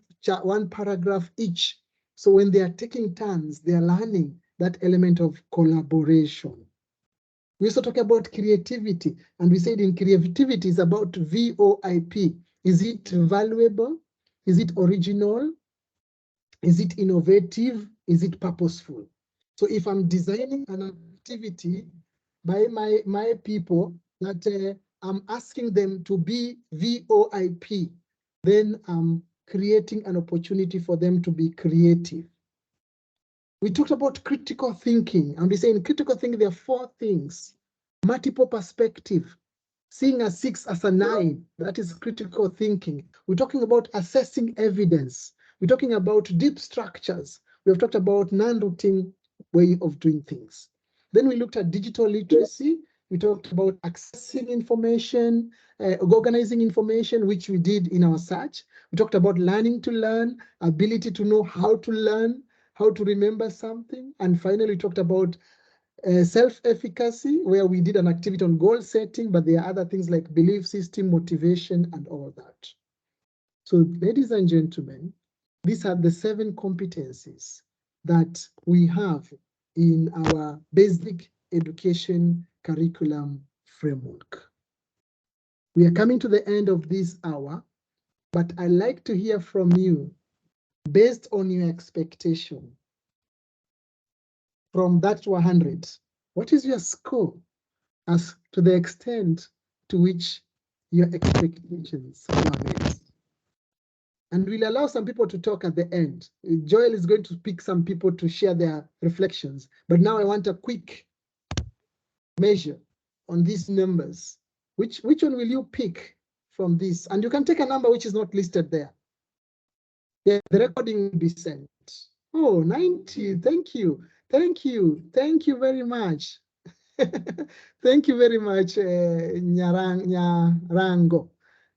paragraph each. So when they are taking turns, they are learning that element of collaboration. We also talk about creativity, and we said in creativity is about VOIP. Is it valuable? Is it original? Is it innovative? Is it purposeful? So if I'm designing an activity by my people that I'm asking them to be VOIP, then I'm creating an opportunity for them to be creative. We talked about critical thinking, and we say in critical thinking, there are 4 things. Multiple perspective, seeing a 6 as a 9, that is critical thinking. We're talking about assessing evidence. We're talking about deep structures. We have talked about non-routine way of doing things. Then we looked at digital literacy. We talked about accessing information, organizing information, which we did in our search. We talked about learning to learn, ability to know how to learn, how to remember something. And finally, we talked about self-efficacy, where we did an activity on goal setting, but there are other things like belief system, motivation, and all that. So ladies and gentlemen, these are the 7 competencies that we have in our basic education curriculum framework. We are coming to the end of this hour, but I'd like to hear from you based on your expectation. From that to 100, what is your score as to the extent to which your expectations were met? And we'll allow some people to talk at the end. Joel is going to pick some people to share their reflections. But now I want a quick measure on these numbers. Which one will you pick from this? And you can take a number which is not listed there. Yeah, the recording will be sent. Oh, 90. Thank you. Thank you. Thank you very much. Thank you very much, Nyarango.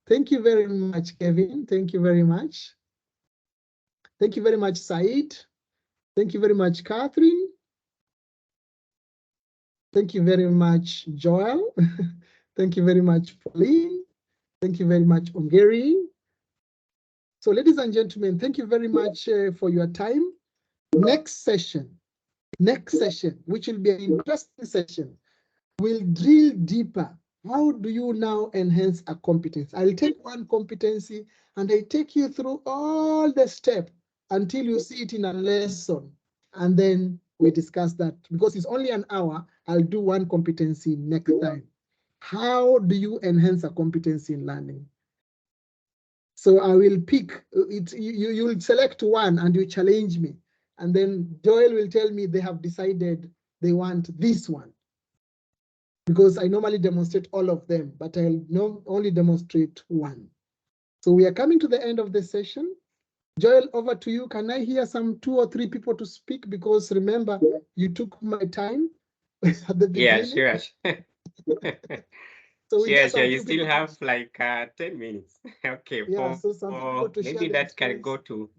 Thank you very much, Kevin. Thank you very much. Thank you very much, Said. Thank you very much, Catherine. Thank you very much, Joel. Thank you very much, Pauline. Thank you very much, Ongeri. So ladies and gentlemen, thank you very much for your time. Next session, which will be an interesting session, we'll drill deeper. How do you now enhance a competence? I'll take one competency and I take you through all the steps until you see it in a lesson. And then we discuss that. Because it's only an hour, I'll do one competency next time. How do you enhance a competency in learning? So I will pick it. You will select one and you challenge me. And then Joel will tell me they have decided they want this one. Because I normally demonstrate all of them, but I'll only demonstrate one. So we are coming to the end of the session. Joel, over to you. Can I hear some 2 or 3 people to speak? Because remember, you took my time at the beginning. Yeah, sure. So sure. You still have like 10 minutes. Okay. Yeah, so some people to maybe share that can go to.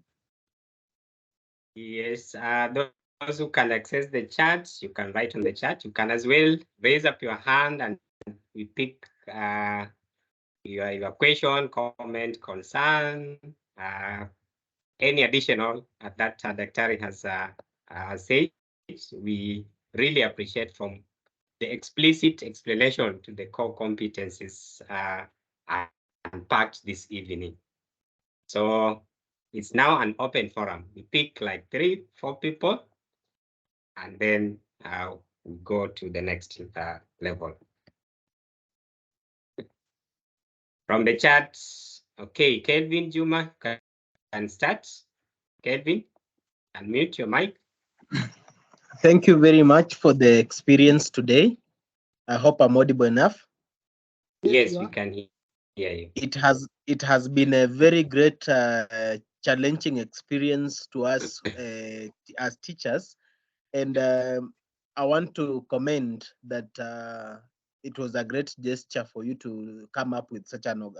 Yes, those who can access the chat, you can write on the chat. You can as well raise up your hand and we pick your question, comment, concern, any additional that Dr. has said. We really appreciate from the explicit explanation to the core competencies unpacked this evening. So it's now an open forum. We pick like 3, 4 people, and then we go to the next level. From the chat, okay, Kelvin Juma can start. Kelvin, unmute your mic. Thank you very much for the experience today. I hope I'm audible enough. Yes, we can hear you. It has been a very great challenging experience to us as teachers, and I want to commend that it was a great gesture for you to come up with such an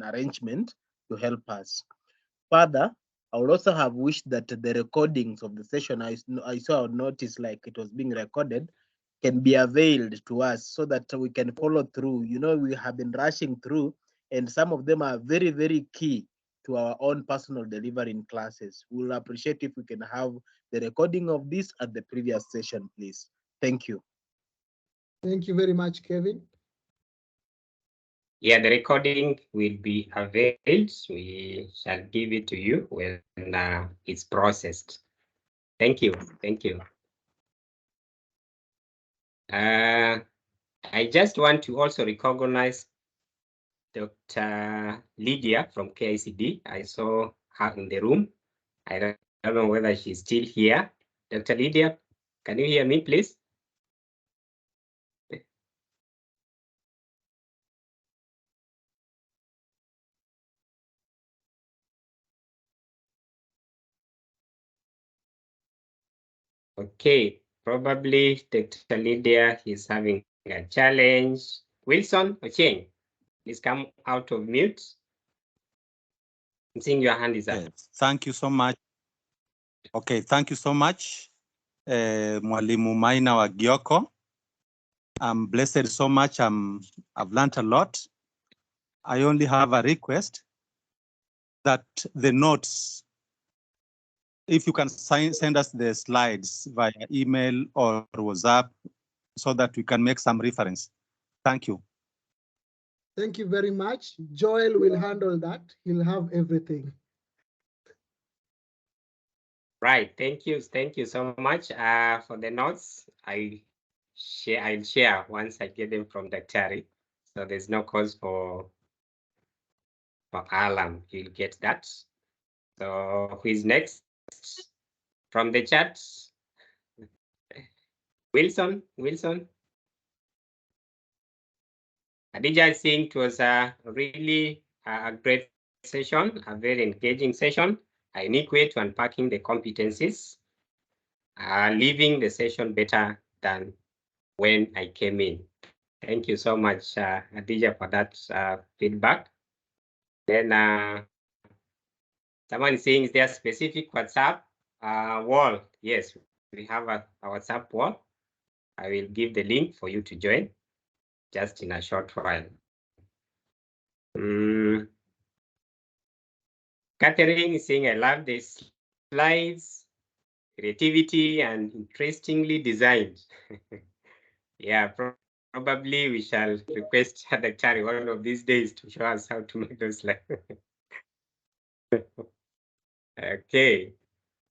arrangement to help us. Further, I would also have wished that the recordings of the session I saw notice like it was being recorded can be availed to us so that we can follow through. You know, we have been rushing through, and some of them are very, very key to our own personal delivery in classes. We'll appreciate if we can have the recording of this at the previous session, please. Thank you. Thank you very much, Kevin. Yeah, the recording will be availed. We shall give it to you when it's processed. Thank you. Thank you. I just want to also recognize Dr. Lydia from KICD. I saw her in the room. I don't know whether she's still here. Dr. Lydia, can you hear me, please? Okay, probably Dr. Lydia is having a challenge. Wilson Ocheng, please come out of mute. I'm seeing your hand is up. Yes, thank you so much. Okay, thank you so much, Mwalimu Maina Wagioko. I'm blessed so much. I've learned a lot. I only have a request that the notes, if you can send us the slides via email or WhatsApp so that we can make some reference. Thank you. Thank you very much. Joel will handle that. He'll have everything. Right, thank you so much for the notes. I'll share once I get them from Daktari. So there's no cause for alarm. You'll get that. So who is next? From the chat, Wilson. Adija is saying it was a really a great session, a very engaging session, a unique way to unpacking the competencies, leaving the session better than when I came in. Thank you so much, Adija, for that feedback. Then someone is saying, is there a specific WhatsApp wall? Yes, we have a WhatsApp wall. I will give the link for you to join just in a short while. Catherine is saying, I love the slides, creativity, and interestingly designed. Yeah, probably we shall request Daktari one of these days to show us how to make those slides. Okay,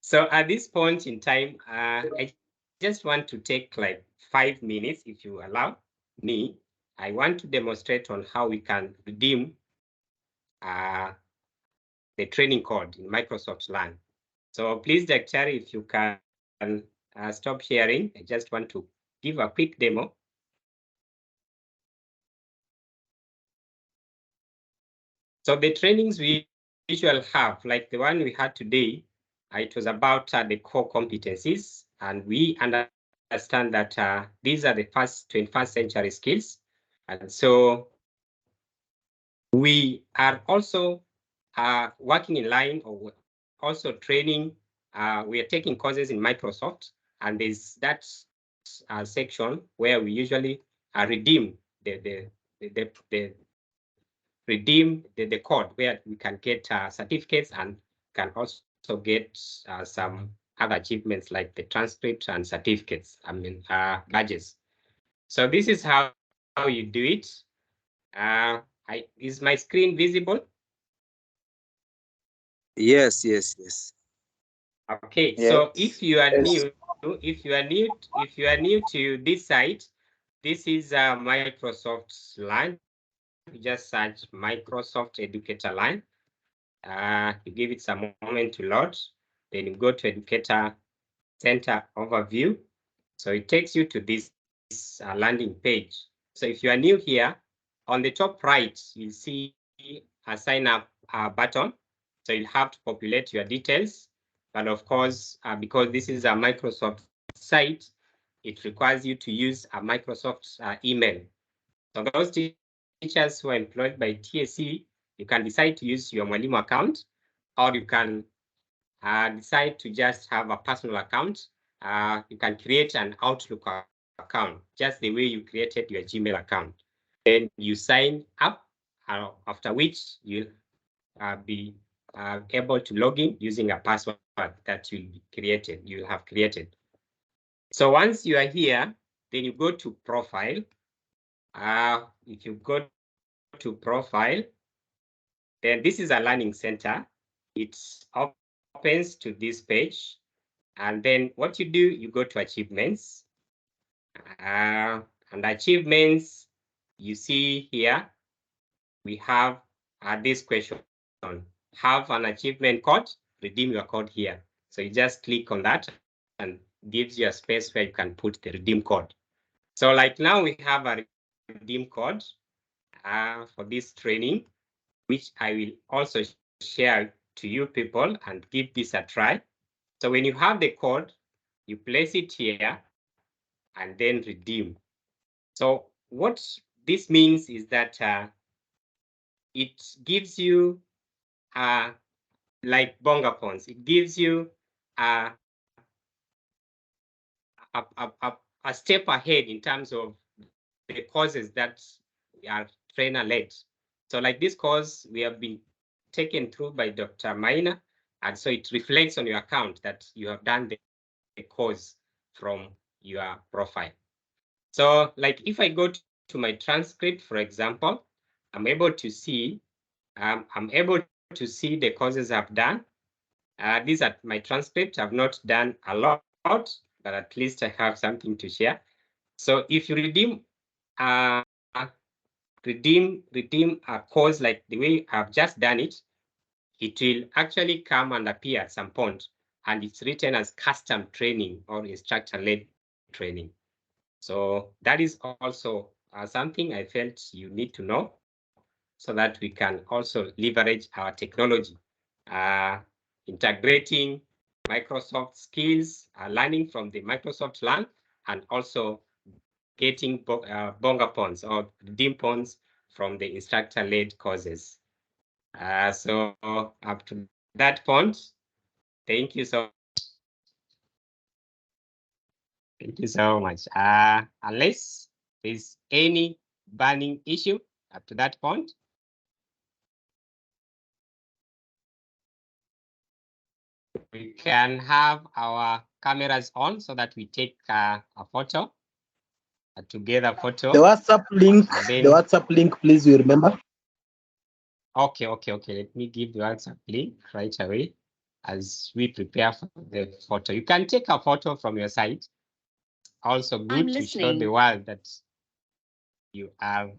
so at this point in time, I just want to take like 5 minutes, if you allow me. I want to demonstrate on how we can redeem the training code in Microsoft Learn. So please, Daktari, if you can stop sharing, I just want to give a quick demo. So the trainings we usually have, like the one we had today, it was about the core competencies, and we understand that these are the first 21st century skills. And so we are also working in line, or also training. We are taking courses in Microsoft, and there's that section where we usually redeem the code, where we can get certificates and can also get some other achievements like the transcript and certificates, badges. So this is how you do it. Is my screen visible? Yes. Okay, Yes. so if you are new to this site, this is Microsoft Learn. you just search Microsoft Educator Line. You give it some moment to load. Then you go to Educator Center Overview. So it takes you to this landing page. So if you are new here, on the top right, you'll see a sign up button. So you'll have to populate your details. But of course, because this is a Microsoft site, it requires you to use a Microsoft email. So those teachers who are employed by TSC, you can decide to use your Mwalimu account, or you can decide to just have a personal account. You can create an Outlook account, just the way you created your Gmail account. Then you sign up, after which you'll be able to log in using a password that you'll have created. So once you are here, then you go to profile. If you go to profile, then this is a learning center. It opens to this page. And then what you do, you go to achievements. And achievements, you see here, we have this question. Have an achievement code, redeem your code here. So you just click on that and gives you a space where you can put the redeem code. So like now we have a redeem code for this training, which I will also share to you people and give this a try. So when you have the code, you place it here and then redeem. So what this means is that it gives you like bonga points. It gives you a step ahead in terms of the courses that are trainer led. So like this course, we have been taken through by Dr. Maina, and so it reflects on your account that you have done the course from your profile. So like if I go to my transcript, for example, I'm able to see the courses I've done. These are my transcript. I've not done a lot, but at least I have something to share. So if you redeem a course like the way I've just done it, it will actually come and appear at some point, and it's written as custom training or instructor-led training. So that is also something I felt you need to know so that we can also leverage our technology, integrating Microsoft skills, learning from the Microsoft Learn, and also getting bonga points or redeem points from the instructor-led courses. So up to that point, thank you so much. Unless there's any burning issue up to that point. We can have our cameras on so that we take a photo, a together photo. The WhatsApp link, please, you remember? Okay. Let me give the WhatsApp link right away as we prepare for the photo. You can take a photo from your site. Also good to show the world that you are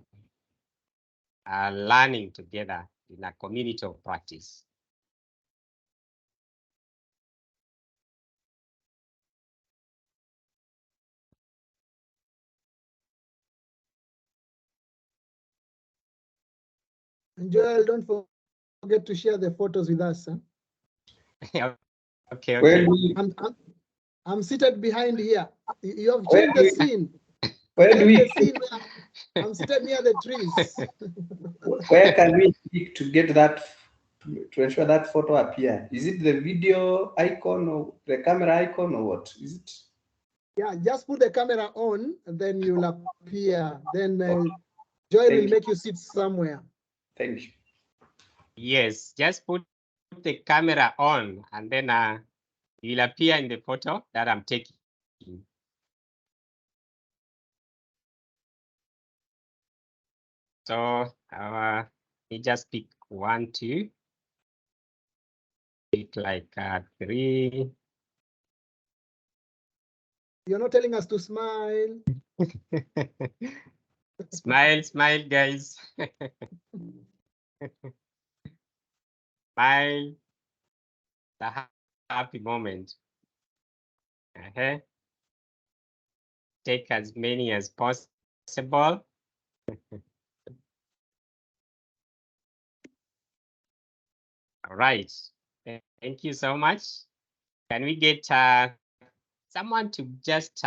learning together in a community of practice. And Joel, don't forget to share the photos with us. Huh? Okay. I'm seated behind here. You have changed the scene. Where do we? I'm seated near the trees. Where can we click to get that, to ensure that photo appear? Is it the video icon or the camera icon or what? Is it? Yeah, just put the camera on, and then you'll appear. Then Joel will make you sit somewhere. Thank you. Yes, just put the camera on, and then you'll appear in the photo that I'm taking. So you just pick 1, 2, pick like 3. You're not telling us to smile. Smile, smile, guys. Smile. The happy moment. Take as many as possible. All right. Thank you so much. Can we get someone to just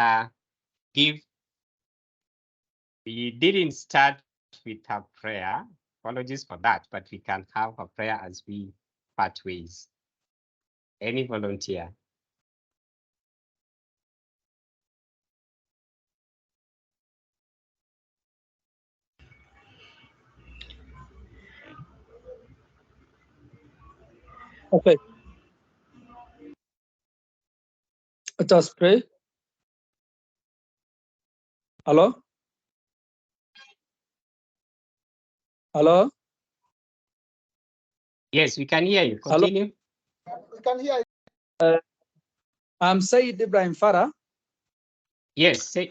give? We didn't start with a prayer. Apologies for that, but we can have a prayer as we part ways. Any volunteer? Okay. Let us pray. Hello? Hello? Yes, we can hear you. Continue. We can hear you. I'm Said Ibrahim Farah. Yes, Said.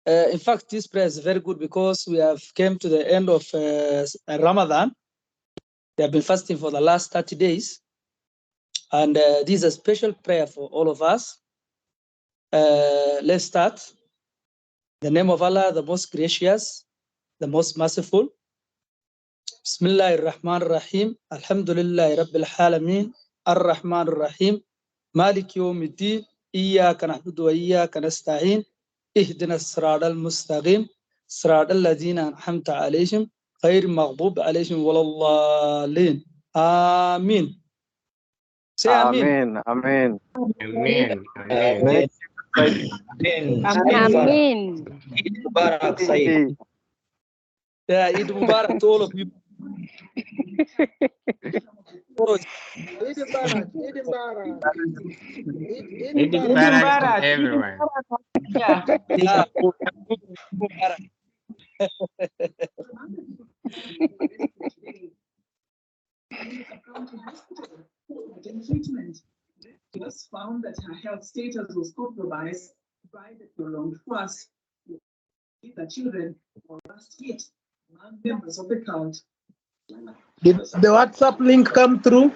In fact, this prayer is very good because we have came to the end of Ramadan. We have been fasting for the last 30 days. And this is a special prayer for all of us. Let's start. In the name of Allah, the most gracious, the most merciful. Bismillahir Rahmanir Rahim. Alhamdulillahi Rabbil Alameen. Ar-Rahmanir Rahim. Malik Yawmiddin. Iyyaka na'budu wa iyyaka nasta'in. اهدنا الصراط المستقيم صراط الذين أنعمت عليهم غير المغضوب عليهم ولا الضالين آمين. Say Amen. Amen. Amen. Amen. Amen. Mubarak, Said. Yeah, Eid Mubarak to all of you. Eid Mubarak, Eid Mubarak. Eid Mubarak to everyone. Yeah. Yeah. Mubarak. Just found that her health status was compromised by the prolonged fast. The children were last hit among members of the cult. Did the WhatsApp link come through?